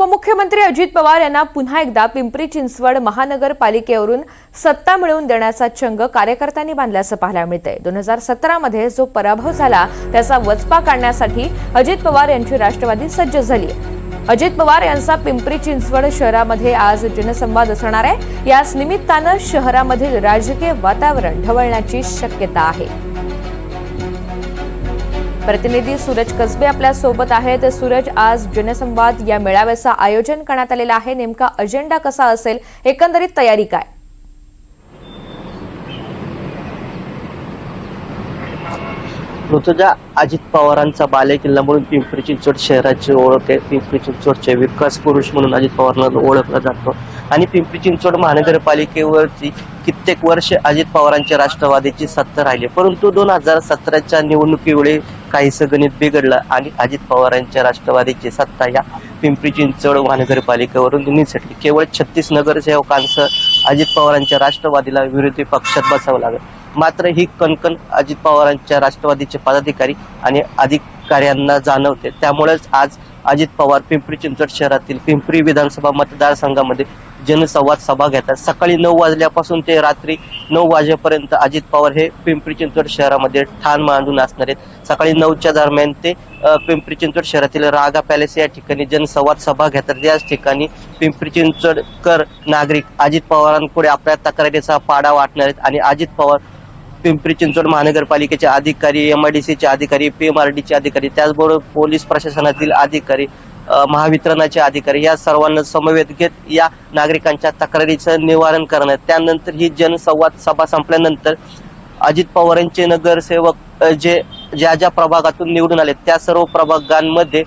उपमुख्यमंत्री अजित पवार यांना पुन्हा एकदा पिंपरी चिंचवड महानगरपालिकेवरून सत्ता मिळवून देण्याचा चंग कार्यकर्त्यांनी बांधल्याचं पाहायला मिळतंय। 2017 मध्ये जो पराभव झाला त्याचा वचपा काढण्यासाठी अजित पवार यांची राष्ट्रवादी सज्ज झाली आहे। अजित पवार यांचा पिंपरी चिंचवड शहरामध्ये आज जनसंवाद असणार आहे। याच निमित्तानं शहरामधील राजकीय वातावरण ढवळण्याची शक्यता आहे। प्रतिनिधी सूरज कसबे आपल्या सोबत आहेत। सूरज, आज जनसंवाद या मेळाव्याचं आयोजन करण्यात आलेलं आहे, नेमका अजेंडा कसा असेल, एकंदरीत तयारी काय? ऋतुजा, अजित पवारांचा बालेकिल्ला म्हणून पिंपरी चिंचवड शहराची ओळख आहे। पिंपरी चिंचवडचे विकास पुरुष म्हणून अजित पवारांना ओळखला जातो आणि पिंपरी चिंचवड महानगरपालिकेवरती कित्येक वर्ष अजित पवारांच्या राष्ट्रवादीची सत्ता राहिली, परंतु 2017च्या निवडणुकीवेळी काहीसं गणित बिघडलं आणि अजित पवारांच्या राष्ट्रवादीची सत्ता या पिंपरी चिंचवड महानगरपालिकेवरून निसटली। केवळ 36 नगरसेवकांसह अजित पवारांच्या राष्ट्रवादीला विरोधी पक्षात बसावं लागलं। मात्र ही कणकण अजित पवारांच्या राष्ट्रवादीचे पदाधिकारी आणि अधिकाऱ्यांना जाणवते। त्यामुळेच आज अजित पवार पिंपरी चिंचवड शहरातील पिंपरी विधानसभा मतदारसंघामध्ये जनसंवाद सभा घेतात। सकाळी 9 वाजल्यापासून ते रात्री 9 वाजेपर्यंत अजित पवार हे पिंपरी चिंचवड शहरामध्ये ठाण मांडून असणार आहेत। सकाळी 9च्या दरम्यान ते पिंपरी चिंचवड शहरातील रागा पॅलेस या ठिकाणी जनसंवाद सभा घेतात। याच ठिकाणी पिंपरी चिंचवडकर नागरिक अजित पवारांपुढे आपल्या तक्रारीचा पाडा वाटणार आहेत आणि अजित पवार पिंपरी चिंचवड महानगरपालिकेचे अधिकारी, MIDCचे अधिकारी, PMRDचे अधिकारी, त्याचबरोबर पोलीस प्रशासनातील अधिकारी, महावितरणाचे अधिकारी या सर्वांना समवेत घेत या नागरिकांच्या तक्रारीचं निवारण करणार। त्यानंतर ही जनसंवाद सभा संपल्यानंतर अजित पवारांचे नगरसेवक ज्या ज्या प्रभागातून निवडून आले त्या सर्व प्रभागांमध्ये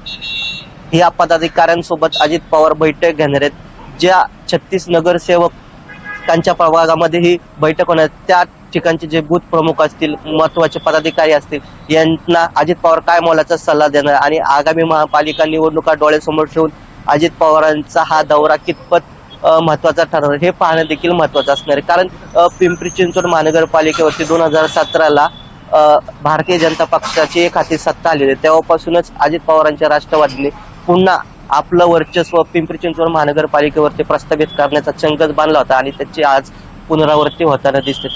या पदाधिकाऱ्यांसोबत अजित पवार बैठक घेणार आहेत। ज्या 36 नगरसेवक त्यांच्या प्रभागामध्ये ही बैठक होणार, त्या ठिकाणचे जे बूथ प्रमुख असतील, महत्वाचे पदाधिकारी असतील, यांना अजित पवार काय मोलाचा सल्ला देणार आणि आगामी महापालिका निवडणुका डोळ्यासमोर ठेवून अजित पवारांचा हा दौरा कितपत महत्वाचा ठरणार हे पाहणं देखील महत्वाचं असणार आहे। कारण पिंपरी चिंचवड महानगरपालिकेवरती 2017ला भारतीय जनता पक्षाची एक हाती सत्ता आलेली आहे। तेव्हापासूनच अजित पवारांच्या राष्ट्रवादीने पुन्हा आपलं वर्चस्व पिंपरी चिंचवड महानगरपालिकेवरती प्रस्थापित करण्याचा चंगच बांधला होता आणि त्याची आज पुनरावृत्ती होताना दिसते।